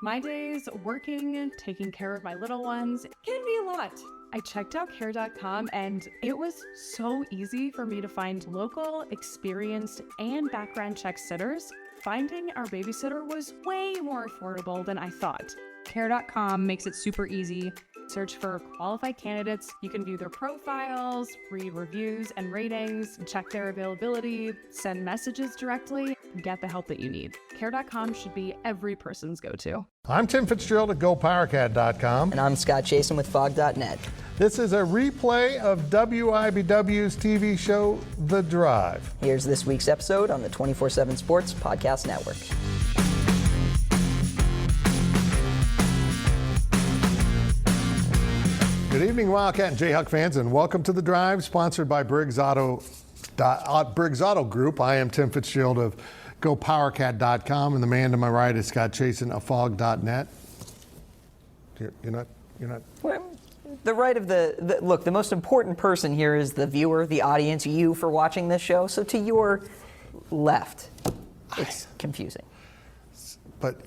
My days working, taking care of my little ones can be a lot. I checked out care.com and it was so easy for me to find local, experienced, and background check sitters. Finding our babysitter was way more affordable than I thought. Care.com makes it super easy. Search for qualified candidates. You can view their profiles, read reviews and ratings, check their availability, send messages directly, and get the help that you need. Care.com should be every person's go-to. I'm Tim Fitzgerald at GoPowerCat.com. And I'm Scott Chasen with Fog.net. This is a replay of WIBW's TV show, The Drive. Here's this week's episode on the 24/7 Sports Podcast Network. Good evening, Wildcat and Jayhawk fans, and welcome to The Drive, sponsored by Briggs Auto Group. I am Tim Fitzgerald of GoPowerCat.com, and the man to my right is Scott Chasen of Fog.net. You're not. Well, the right of look, the most important person here is the viewer, the audience, you for watching this show. So to your left, it's confusing. But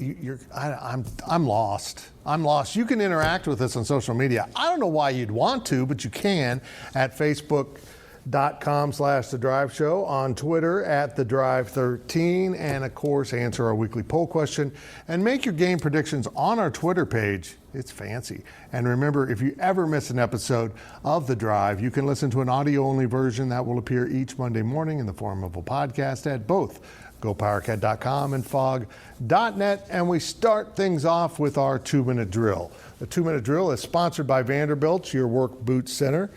I'm lost. I'm lost. You can interact with us on social media. I don't know why you'd want to, but you can at Facebook.com/The Drive Show, on Twitter at The Drive 13, and of course answer our weekly poll question and make your game predictions on our Twitter page. It's fancy. And remember, if you ever miss an episode of The Drive, you can listen to an audio-only version that will appear each Monday morning in the form of a podcast at both GoPowerCat.com and Fog.net. And we start things off with our 2-minute drill. The 2-minute drill is sponsored by Vanderbilt's Your Work Boot Center.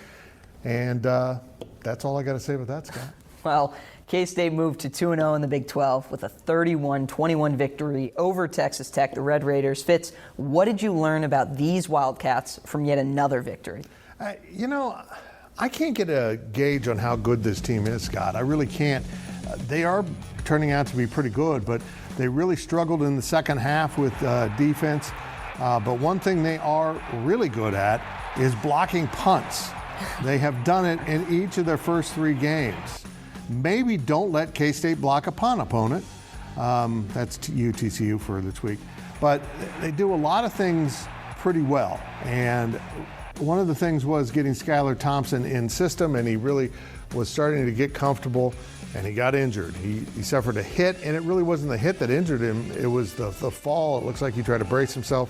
And that's all I got to say about that, Scott. Well, K-State moved to 2-0 in the Big 12 with a 31-21 victory over Texas Tech, the Red Raiders. Fitz, what did you learn about these Wildcats from yet another victory? I can't get a gauge on how good this team is, Scott. I really can't. They are turning out to be pretty good, but they really struggled in the second half with defense. But one thing they are really good at is blocking punts. They have done it in each of their first 3 games. Maybe don't let K-State block a punt opponent. That's TCU for this week. But they do a lot of things pretty well. And one of the things was getting Skylar Thompson in system, and he really was starting to get comfortable, and he got injured. He suffered a hit, and it really wasn't the hit that injured him. It was the fall. It looks like he tried to brace himself.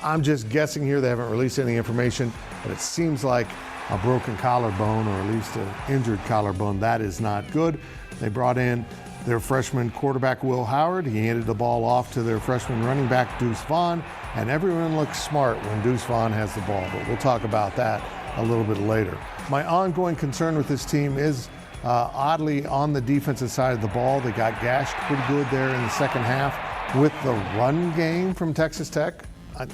I'm just guessing here. They haven't released any information, but it seems like a broken collarbone, or at least an injured collarbone. That is not good. They brought in their freshman quarterback, Will Howard. He handed the ball off to their freshman running back, Deuce Vaughn, and everyone looks smart when Deuce Vaughn has the ball, but we'll talk about that a little bit later. My ongoing concern with this team is oddly on the defensive side of the ball. They got gashed pretty good there in the second half with the run game from Texas Tech.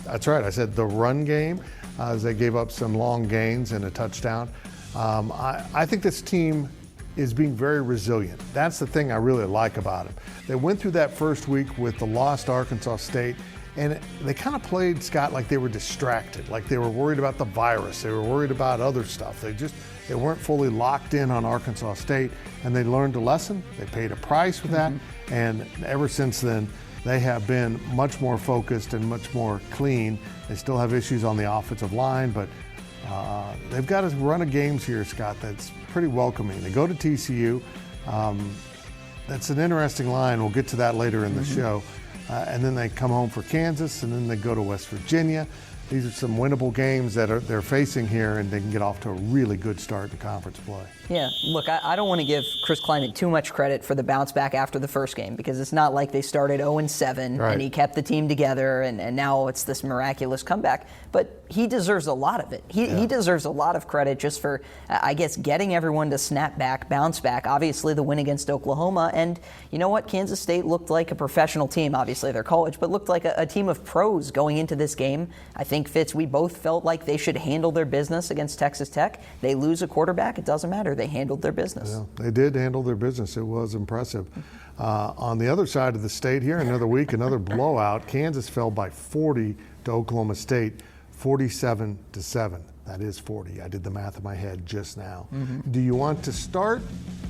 That's right, I said the run game, as they gave up some long gains and a touchdown. I think this team is being very resilient. That's the thing I really like about them. They went through that first week with the lost Arkansas State, and they kind of played, Scott, like they were distracted, like they were worried about the virus. They were worried about other stuff. They weren't fully locked in on Arkansas State, and they learned a lesson. They paid a price for that, and ever since then, they have been much more focused and much more clean. They still have issues on the offensive line, but they've got a run of games here, Scott, that's pretty welcoming. They go to TCU. That's an interesting line. We'll get to that later in the show. And then they come home for Kansas, and then they go to West Virginia. These are some winnable games that they're facing here, and they can get off to a really good start in conference play. Yeah, look, I don't want to give Chris Klieman too much credit for the bounce back after the first game, because it's not like they started 0-7 and he kept the team together and now it's this miraculous comeback. But he deserves a lot of it. He deserves a lot of credit just for, I guess, getting everyone to snap back, bounce back. Obviously, the win against Oklahoma. And you know what? Kansas State looked like a professional team. Obviously, they're college, but looked like a team of pros going into this game. I think, Fitz, we both felt like they should handle their business against Texas Tech. They lose a quarterback. It doesn't matter. They handled their business. Yeah, they did handle their business. It was impressive. On the other side of the state here, another week, another blowout. Kansas fell by 40 to Oklahoma State, 47-7. That is 40. I did the math in my head just now. Do you want to start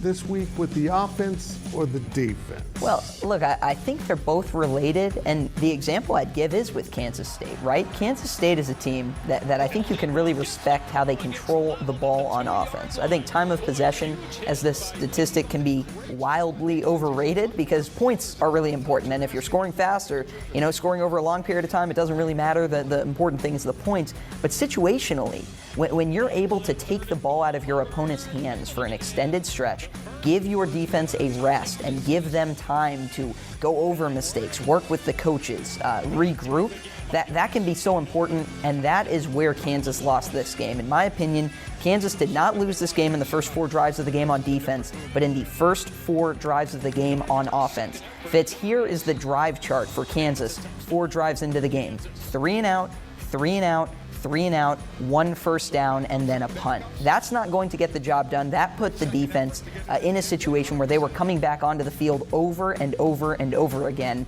this week with the offense or the defense? Well, look, I think they're both related, and the example I'd give is with Kansas State, right? Kansas State is a team that I think you can really respect how they control the ball on offense. I think time of possession, as this statistic, can be wildly overrated because points are really important, and if you're scoring fast or scoring over a long period of time, it doesn't really matter. The important thing is the points. But situationally, when you're able to take the ball out of your opponent's hands for an extended stretch, give your defense a rest and give them time to go over mistakes, work with the coaches, regroup, that can be so important, and that is where Kansas lost this game. In my opinion, Kansas did not lose this game in the first 4 drives of the game on defense, but in the first 4 drives of the game on offense. Fitz, here is the drive chart for Kansas 4 drives into the game. 3 and out, 3 and out, 3 and out, 1 first down, and then a punt. That's not going to get the job done. That put the defense in a situation where they were coming back onto the field over and over and over again.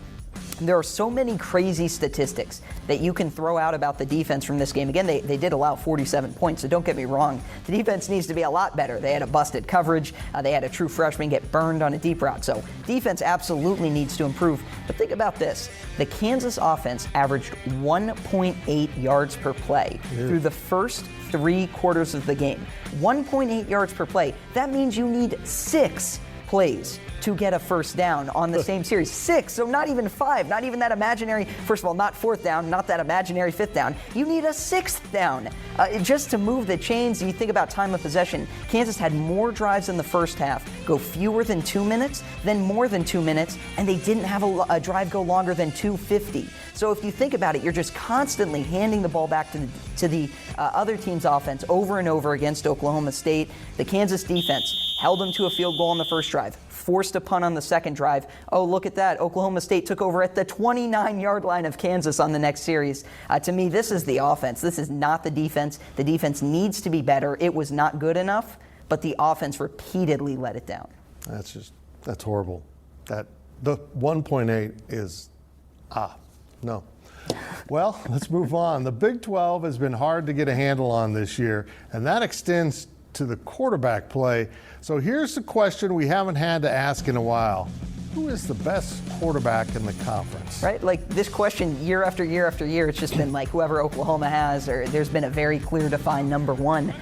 There are so many crazy statistics that you can throw out about the defense from this game. Again, they did allow 47 points, so don't get me wrong. The defense needs to be a lot better. They had a busted coverage. They had a true freshman get burned on a deep route. So defense absolutely needs to improve. But think about this. The Kansas offense averaged 1.8 yards per play through the first 3 quarters of the game. 1.8 yards per play. That means you need 6 plays to get a first down on the same series. 6, so not even 5, not even that imaginary, first of all, not 4th down, not that imaginary 5th down. You need a 6th down just to move the chains. You think about time of possession. Kansas had more drives in the first half, go fewer than 2 minutes, then more than 2 minutes, and they didn't have a drive go longer than 2:50. So if you think about it, you're just constantly handing the ball back to the other team's offense over and over against Oklahoma State. The Kansas defense held them to a field goal on the first drive, forced a punt on the second drive. Oh, look at that. Oklahoma State took over at the 29-yard line of Kansas on the next series. To me, this is the offense. This is not the defense. The defense needs to be better. It was not good enough, but the offense repeatedly let it down. That's horrible. The 1.8 is, no. Well, let's move on. The Big 12 has been hard to get a handle on this year, and that extends to the quarterback play. So here's the question we haven't had to ask in a while. Who is the best quarterback in the conference? Right? Like this question year after year after year, it's just been like whoever Oklahoma has, or there's been a very clear defined number one.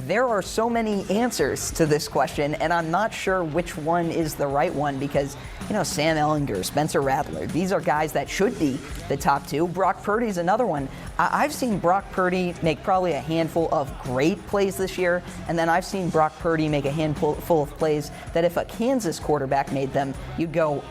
There are so many answers to this question, and I'm not sure which one is the right one because, Sam Ehlinger, Spencer Rattler, these are guys that should be the top 2. Brock Purdy's another one. I've seen Brock Purdy make probably a handful of great plays this year, and then I've seen Brock Purdy make a handful of plays that if a Kansas quarterback made them, you'd go,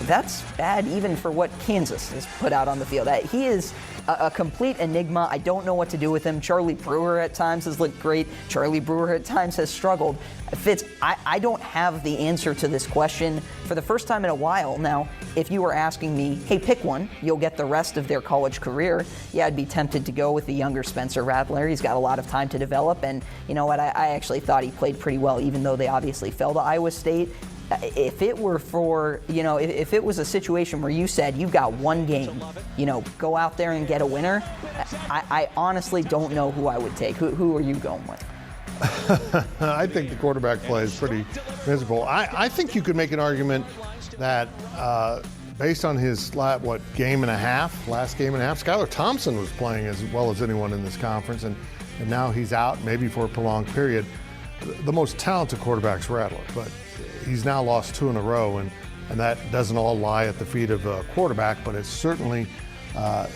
that's bad even for what Kansas has put out on the field. He is a complete enigma. I don't know what to do with him. Charlie Brewer at times has looked great. Charlie Brewer at times has struggled. Fitz, I don't have the answer to this question for the first time in a while. Now, if you were asking me, hey, pick one, you'll get the rest of their college career, yeah, I'd be tempted to go with the younger Spencer Rattler. He's got a lot of time to develop, and you know what, I actually thought he played pretty well, even though they obviously fell to Iowa State. If it were for, if it was a situation where you said you've got one game, go out there and get a winner, I honestly don't know who I would take. Who are you going with? I think the quarterback play is pretty miserable. I think you could make an argument that based on his last game and a half, Skylar Thompson was playing as well as anyone in this conference, and now he's out maybe for a prolonged period. The most talented quarterback's Rattler, but he's now lost 2 in a row, and that doesn't all lie at the feet of a quarterback, but it certainly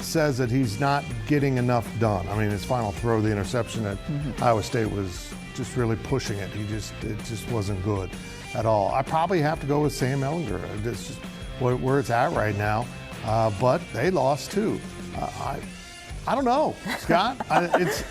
says that he's not getting enough done. I mean, his final throw, the interception at Iowa State, was just really pushing it. It just wasn't good at all. I probably have to go with Sam Ehlinger. It's just where it's at right now, but they lost too. I don't know, Scott.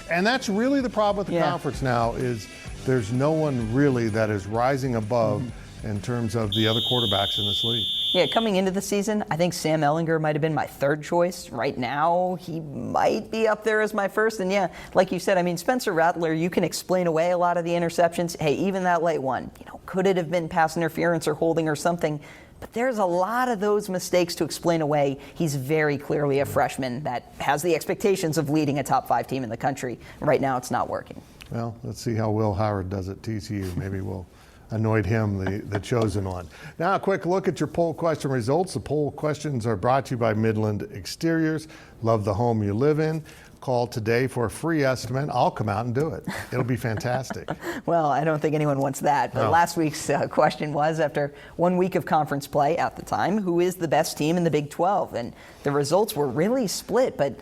And that's really the problem with the conference now is there's no one really that is rising above in terms of the other quarterbacks in this league. Yeah, coming into the season, I think Sam Ehlinger might have been my 3rd choice. Right now, he might be up there as my 1st. And yeah, like you said, I mean, Spencer Rattler, you can explain away a lot of the interceptions. Hey, even that late one, could it have been pass interference or holding or something? But there's a lot of those mistakes to explain away. He's very clearly a freshman that has the expectations of leading a top 5 team in the country. Right now, it's not working. Well, let's see how Will Howard does at TCU. Maybe we'll anoint him the chosen one. Now, a quick look at your poll question results. The poll questions are brought to you by Midland Exteriors. Love the home you live in. Call today for a free estimate. I'll come out and do it. It'll be fantastic. Well, I don't think anyone wants that. But last week's question was, after 1 week of conference play at the time, who is the best team in the Big 12? And the results were really split, but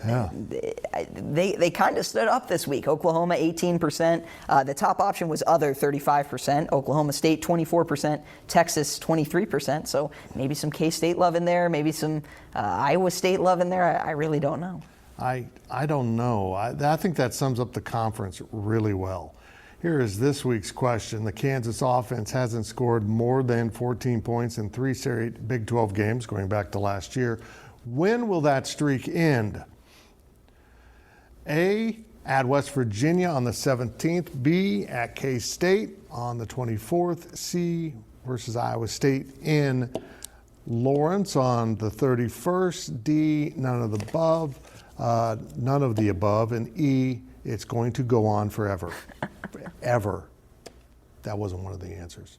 they kind of stood up this week. Oklahoma, 18%. The top option was other, 35%. Oklahoma State, 24%. Texas, 23%. So maybe some K-State love in there, maybe some Iowa State love in there. I really don't know. I don't know. I think that sums up the conference really well. Here is this week's question. The Kansas offense hasn't scored more than 14 points in 3 straight Big 12 games going back to last year. When will that streak end? A, at West Virginia on the 17th. B, at K-State on the 24th. C, versus Iowa State in Lawrence on the 31st. D, none of the above. None of the above. And E, it's going to go on forever. Forever. That wasn't one of the answers.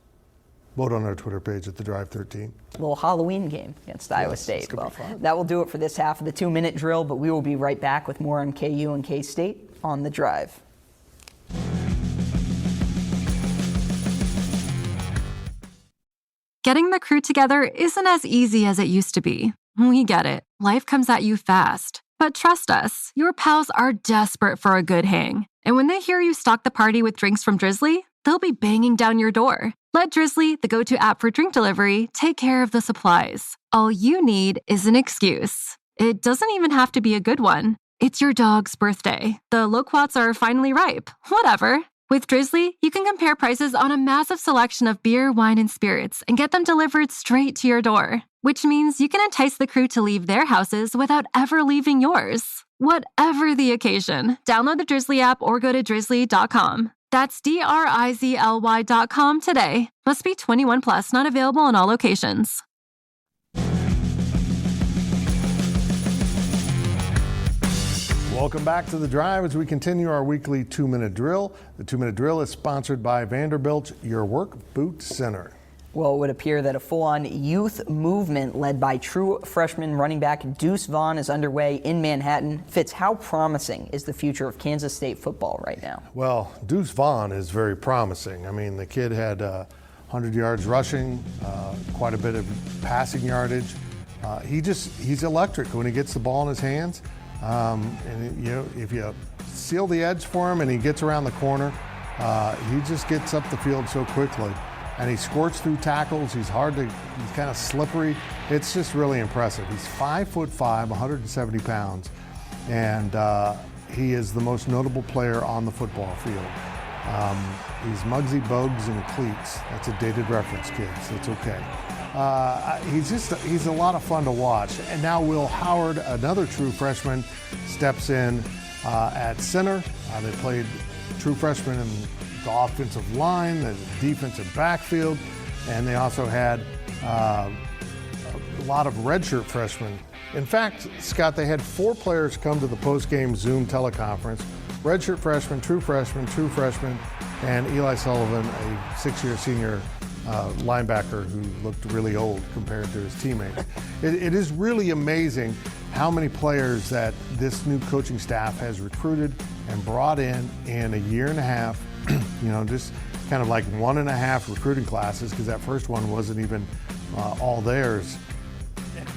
Vote on our Twitter page at The Drive 13. A little Halloween game against Iowa State. Well, that will do it for this half of the 2-minute drill, but we will be right back with more on KU and K-State on The Drive. Getting the crew together isn't as easy as it used to be. We get it. Life comes at you fast. But trust us, your pals are desperate for a good hang. And when they hear you stock the party with drinks from Drizzly, they'll be banging down your door. Let Drizzly, the go-to app for drink delivery, take care of the supplies. All you need is an excuse. It doesn't even have to be a good one. It's your dog's birthday. The loquats are finally ripe. Whatever. With Drizzly, you can compare prices on a massive selection of beer, wine, and spirits and get them delivered straight to your door. Which means you can entice the crew to leave their houses without ever leaving yours. Whatever the occasion, download the Drizzly app or go to drizzly.com. That's DRIZLY.com today. Must be 21 plus, not available in all locations. Welcome back to The Drive as we continue our weekly 2-minute drill. The 2-minute drill is sponsored by Vanderbilt, your work boot center. Well, it would appear that a full-on youth movement led by true freshman running back Deuce Vaughn is underway in Manhattan. Fitz, how promising is the future of Kansas State football right now? Well, Deuce Vaughn is very promising. I mean, the kid had 100 yards rushing, quite a bit of passing yardage. He's electric when he gets the ball in his hands. And you know, if you seal the edge for him and he gets around the corner, he just gets up the field so quickly. And he squirts through tackles. He's kind of slippery. It's just really impressive. He's 5'5", 170 pounds, and he is the most notable player on the football field. He's Muggsy Bogues in cleats. That's a dated reference, kids. It's okay. He's a lot of fun to watch. And now Will Howard, another true freshman, steps in at center. They played true freshman in the offensive line, the defensive backfield, and they also had a lot of redshirt freshmen. In fact, Scott, they had 4 players come to the post-game Zoom teleconference. Redshirt freshman, and Eli Sullivan, a 6-year senior linebacker who looked really old compared to his teammates. It is really amazing how many players that this new coaching staff has recruited and brought in a year and a half. You know, just kind of like 1.5 recruiting classes, because that first one wasn't even all theirs.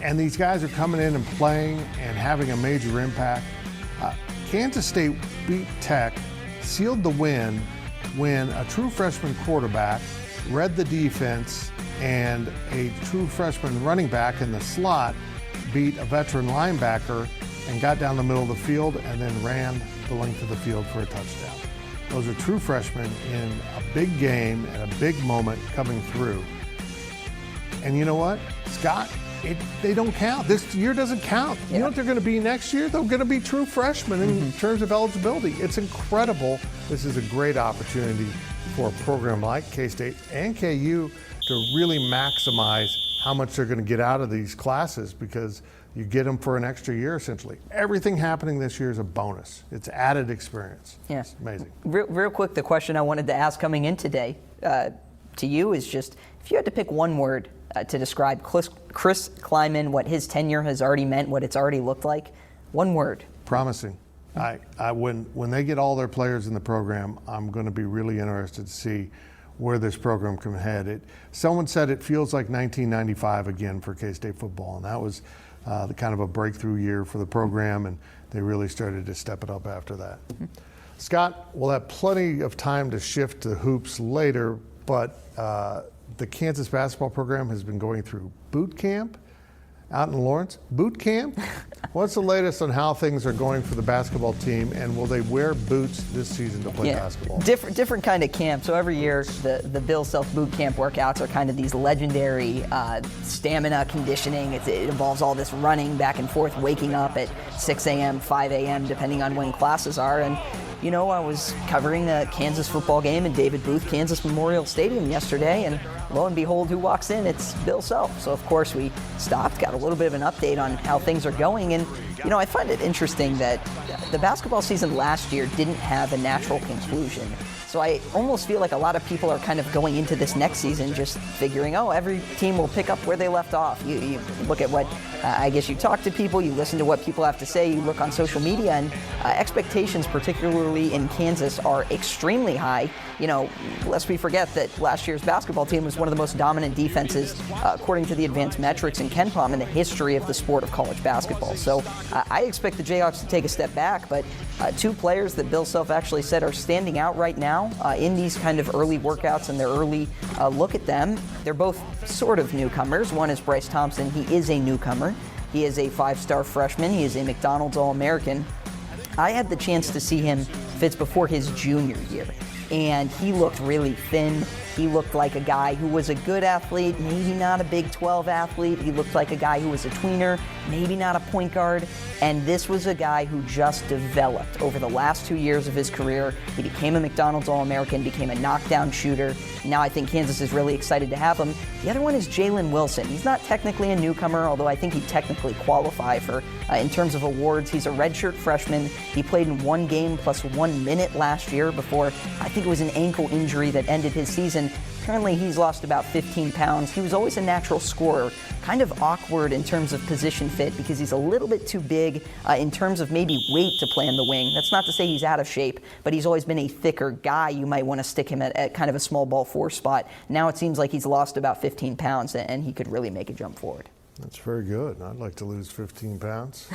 And these guys are coming in and playing and having a major impact. Kansas State beat Tech, sealed the win when a true freshman quarterback read the defense and a true freshman running back in the slot beat a veteran linebacker and got down the middle of the field and then ran the length of the field for a touchdown. Those are true freshmen in a big game and a big moment coming through. And you know what, Scott? They don't count. This year doesn't count. You know what they're going to be next year? They're going to be true freshmen in terms of eligibility. It's incredible. This is a great opportunity for a program like K-State and KU to really maximize how much they're going to get out of these classes, because you get them for an extra year essentially. Everything happening this year is a bonus. It's added experience. Yeah. It's amazing. Real quick, the question I wanted to ask coming in today to you is just, if you had to pick one word to describe Chris Klieman, what his tenure has already meant, what it's already looked like, one word. Promising. When they get all their players in the program, I'm going to be really interested to see where this program can head. Someone said it feels like 1995 again for K-State football, and that was the kind of a breakthrough year for the program, and they really started to step it up after that. Scott, we'll have plenty of time to shift to hoops later, but the Kansas basketball program has been going through boot camp out in Lawrence. Boot camp? What's the latest on how things are going for the basketball team, and will they wear boots this season to play basketball? Different kind of camp. So every year, the Bill Self boot camp workouts are kind of these legendary stamina conditioning. It involves all this running back and forth, waking up at 6 a.m., 5 a.m., depending on when classes are. And you know, I was covering a Kansas football game in David Booth, Kansas Memorial Stadium yesterday, and lo and behold, who walks in? It's Bill Self. So, of course, we stopped, got a little bit of an update on how things are going. And, you know, I find it interesting that the basketball season last year didn't have a natural conclusion. So I almost feel like a lot of people are kind of going into this next season just figuring, oh, every team will pick up where they left off. You look at what, I guess you talk to people, you listen to what people have to say, you look on social media, and expectations, particularly in Kansas, are extremely high. You know, lest we forget that last year's basketball team was one of the most dominant defenses, according to the advanced metrics in KenPom, in the history of the sport of college basketball. So I expect the Jayhawks to take a step back, but two players that Bill Self actually said are standing out right now in these kind of early workouts and their early look at them. They're both sort of newcomers. One is Bryce Thompson. He is a newcomer. He is a 5-star freshman. He is a McDonald's All-American. I had the chance to see him, Fitz, before his junior year, and he looked really thin. He looked like a guy who was a good athlete, maybe not a Big 12 athlete. He looked like a guy who was a tweener, maybe not a point guard. And this was a guy who just developed over the last 2 years of his career. He became a McDonald's All-American, became a knockdown shooter. Now I think Kansas is really excited to have him. The other one is Jalen Wilson. He's not technically a newcomer, although I think he'd technically qualify for, in terms of awards. He's a redshirt freshman. He played in 1 game plus 1 minute last year before, I think it was an ankle injury that ended his season. Currently, he's lost about 15 pounds. He was always a natural scorer, kind of awkward in terms of position fit because he's a little bit too big in terms of maybe weight to play in the wing. That's not to say he's out of shape, but he's always been a thicker guy. You might want to stick him at kind of a small ball 4 spot. Now it seems like he's lost about 15 pounds and he could really make a jump forward. That's very good. I'd like to lose 15 pounds.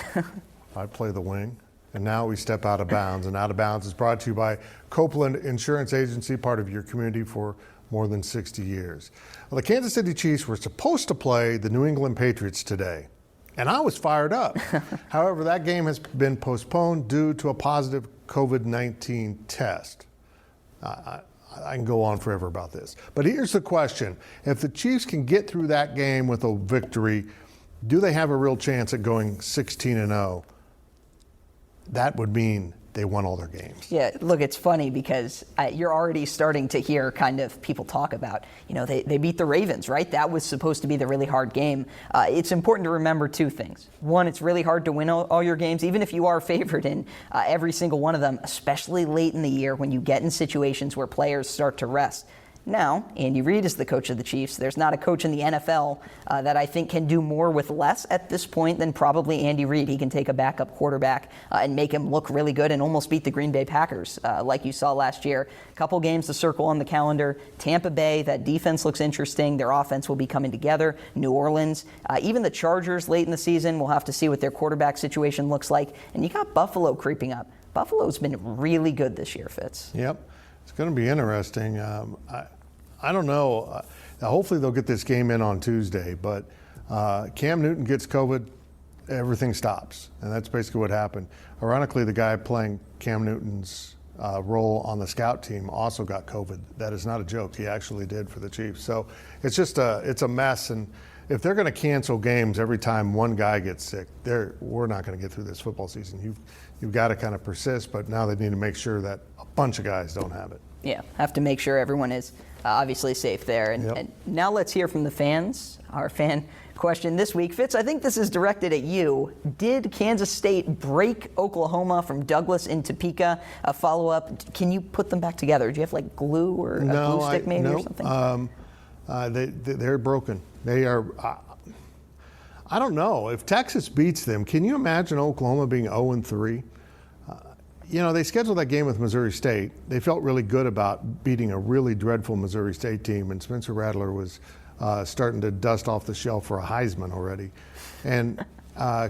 I'd play the wing. And now we step out of bounds. And Out of Bounds is brought to you by Copeland Insurance Agency, part of your community for more than 60 years. Well, the Kansas City Chiefs were supposed to play the New England Patriots today, and I was fired up. However, that game has been postponed due to a positive COVID-19 test. I can go on forever about this. But here's the question. If the Chiefs can get through that game with a victory, do they have a real chance at going 16-0? That would mean they won all their games. Yeah, look, it's funny because you're already starting to hear kind of people talk about, you know, they beat the Ravens, right? That was supposed to be the really hard game. It's important to remember 2 things. One, it's really hard to win all your games, even if you are favored in every single one of them, especially late in the year when you get in situations where players start to rest. Now, Andy Reid is the coach of the Chiefs. There's not a coach in the NFL that I think can do more with less at this point than probably Andy Reid. He can take a backup quarterback and make him look really good and almost beat the Green Bay Packers like you saw last year. A couple games to circle on the calendar. Tampa Bay, that defense looks interesting. Their offense will be coming together. New Orleans, even the Chargers late in the season. We'll have to see what their quarterback situation looks like. And you got Buffalo creeping up. Buffalo's been really good this year, Fitz. Yep. It's going to be interesting. I don't know. Hopefully they'll get this game in on Tuesday, but Cam Newton gets COVID, everything stops. And that's basically what happened. Ironically, the guy playing Cam Newton's role on the scout team also got COVID. That is not a joke. He actually did for the Chiefs. So it's just it's a mess. And if they're going to cancel games every time one guy gets sick, we're not going to get through this football season. You've got to kind of persist, but now they need to make sure that a bunch of guys don't have it. Yeah, have to make sure everyone is obviously safe there. And now let's hear from the fans. Our fan question this week. Fitz, I think this is directed at you. Did Kansas State break Oklahoma from Douglas in Topeka? A follow-up, can you put them back together? Do you have like glue or a glue stick maybe or something? They're broken. They are, I don't know. If Texas beats them, can you imagine Oklahoma being 0-3? They scheduled that game with Missouri State. They felt really good about beating a really dreadful Missouri State team, and Spencer Rattler was starting to dust off the shelf for a Heisman already. And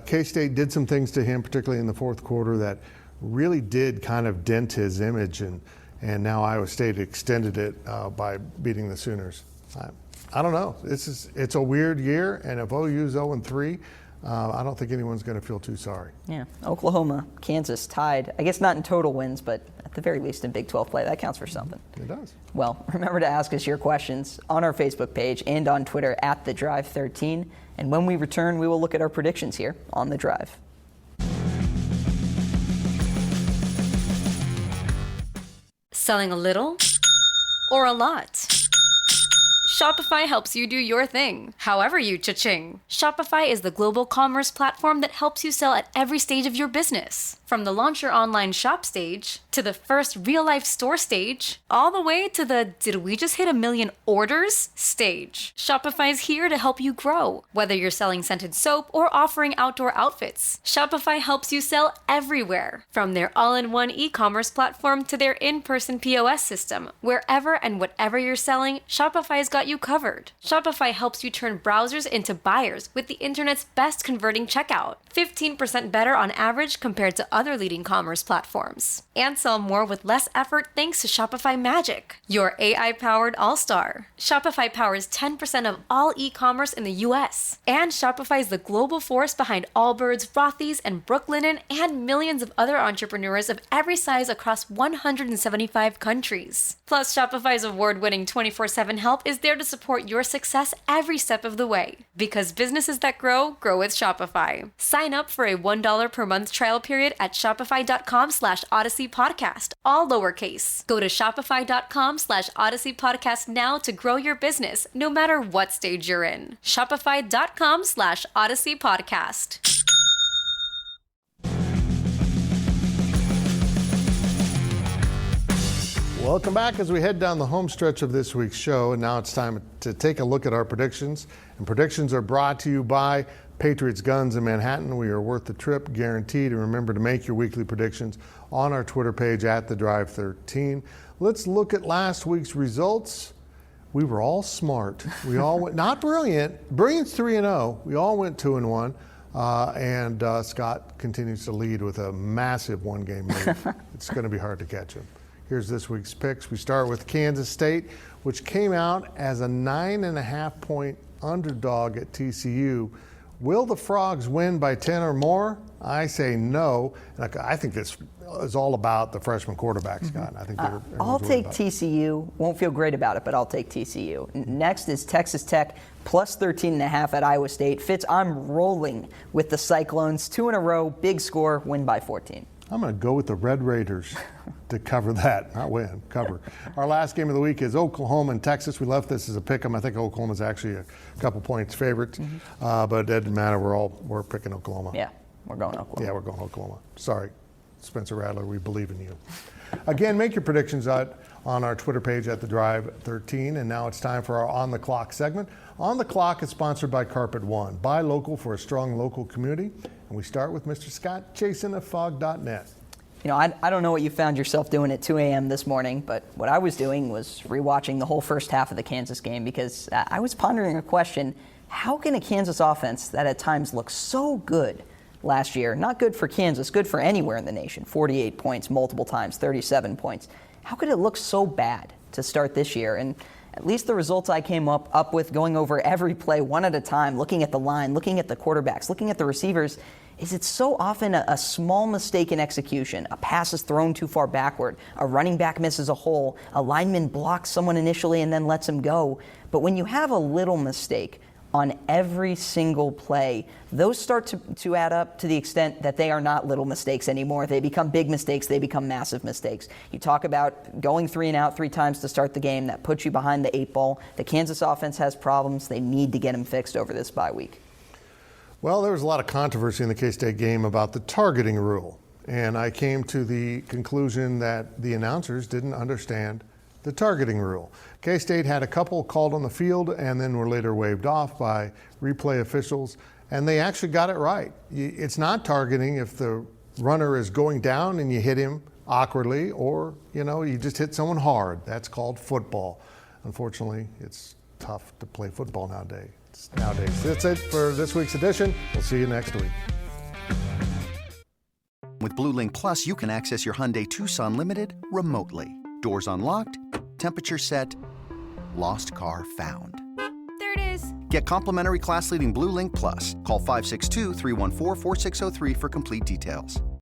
K-State did some things to him, particularly in the fourth quarter, that really did kind of dent his image, and now Iowa State extended it by beating the Sooners. I don't know. It's a weird year, and if OU's 0-3, I don't think anyone's going to feel too sorry. Yeah, Oklahoma, Kansas tied. I guess not in total wins, but at the very least in Big 12 play. That counts for something. It does. Well, remember to ask us your questions on our Facebook page and on Twitter at The Drive 13. And when we return, we will look at our predictions here on The Drive. Selling a little or a lot? Shopify helps you do your thing, however you cha-ching. Shopify is the global commerce platform that helps you sell at every stage of your business. From the launch your online shop stage, to the first real-life store stage, all the way to the did we just hit 1 million orders stage. Shopify's here to help you grow. Whether you're selling scented soap or offering outdoor outfits, Shopify helps you sell everywhere. From their all-in-one e-commerce platform to their in-person POS system, wherever and whatever you're selling, Shopify's got you covered. Shopify helps you turn browsers into buyers with the internet's best converting checkout. 15% better on average compared to other leading commerce platforms. And sell more with less effort thanks to Shopify Magic, your AI-powered all-star. Shopify powers 10% of all e-commerce in the US. And Shopify is the global force behind Allbirds, Rothy's, and Brooklinen, and millions of other entrepreneurs of every size across 175 countries. Plus, Shopify's award-winning 24/7 help is there to support your success every step of the way. Because businesses that grow with Shopify. Sign up for a $1 per month trial period at shopify.com/Odyssey Podcast, all lowercase. Go to shopify.com/Odyssey Podcast now to grow your business, no matter what stage you're in. Shopify.com/Odyssey Podcast. Welcome back as we head down the home stretch of this week's show. And now it's time to take a look at our predictions. And predictions are brought to you by Patriots Guns in Manhattan. We are worth the trip, guaranteed. And remember to make your weekly predictions on our Twitter page at The Drive 13. Let's look at last week's results. We were all smart. We all went, not brilliant. Brilliant's 3-0. We all went 2-1. And Scott continues to lead with a massive one-game lead. It's going to be hard to catch him. Here's this week's picks. We start with Kansas State, which came out as a 9.5-point underdog at TCU. Will the Frogs win by 10 or more? I say no. And I think this is all about the freshman quarterback, Scott. I think I'll take TCU. Won't feel great about it, but I'll take TCU. Next is Texas Tech plus 13.5 at Iowa State. Fitz, I'm rolling with the Cyclones. 2 in a row, big score, win by 14. I'm going to go with the Red Raiders to cover that. Not win, cover. Our last game of the week is Oklahoma and Texas. We left this as a pick 'em. I think Oklahoma's actually a couple points favorites, but it doesn't matter. We're picking Oklahoma. Yeah, we're going Oklahoma. Yeah, we're going Oklahoma. Sorry, Spencer Rattler, we believe in you. Again, make your predictions on our Twitter page at The Drive 13. And now it's time for our On the Clock segment. On the Clock is sponsored by Carpet One. Buy local for a strong local community. And we start with Mr. Scott Chasen of Fog.net. You know, I don't know what you found yourself doing at 2 a.m. this morning, but what I was doing was rewatching the whole first half of the Kansas game because I was pondering a question. How can a Kansas offense that at times looked so good last year, not good for Kansas, good for anywhere in the nation, 48 points multiple times, 37 points, how could it look so bad to start this year? And at least the results I came up with going over every play one at a time, looking at the line, looking at the quarterbacks, looking at the receivers, is it's so often a small mistake in execution. A pass is thrown too far backward. A running back misses a hole. A lineman blocks someone initially and then lets him go. But when you have a little mistake on every single play, those start to add up to the extent that they are not little mistakes anymore. They become big mistakes. They become massive mistakes. You talk about going 3 and out 3 times to start the game. That puts you behind the 8 ball. The Kansas offense has problems. They need to get them fixed over this bye week. Well, there was a lot of controversy in the K-State game about the targeting rule. And I came to the conclusion that the announcers didn't understand the targeting rule. K-State had a couple called on the field and then were later waved off by replay officials, and they actually got it right. It's not targeting if the runner is going down and you hit him awkwardly, or you just hit someone hard. That's called football. Unfortunately, it's tough to play football nowadays. That's it for this week's edition. We'll see you next week. With Blue Link Plus, you can access your Hyundai Tucson Limited remotely. Doors unlocked, temperature set, lost car found. There it is. Get complimentary class-leading Blue Link Plus. Call 562-314-4603 for complete details.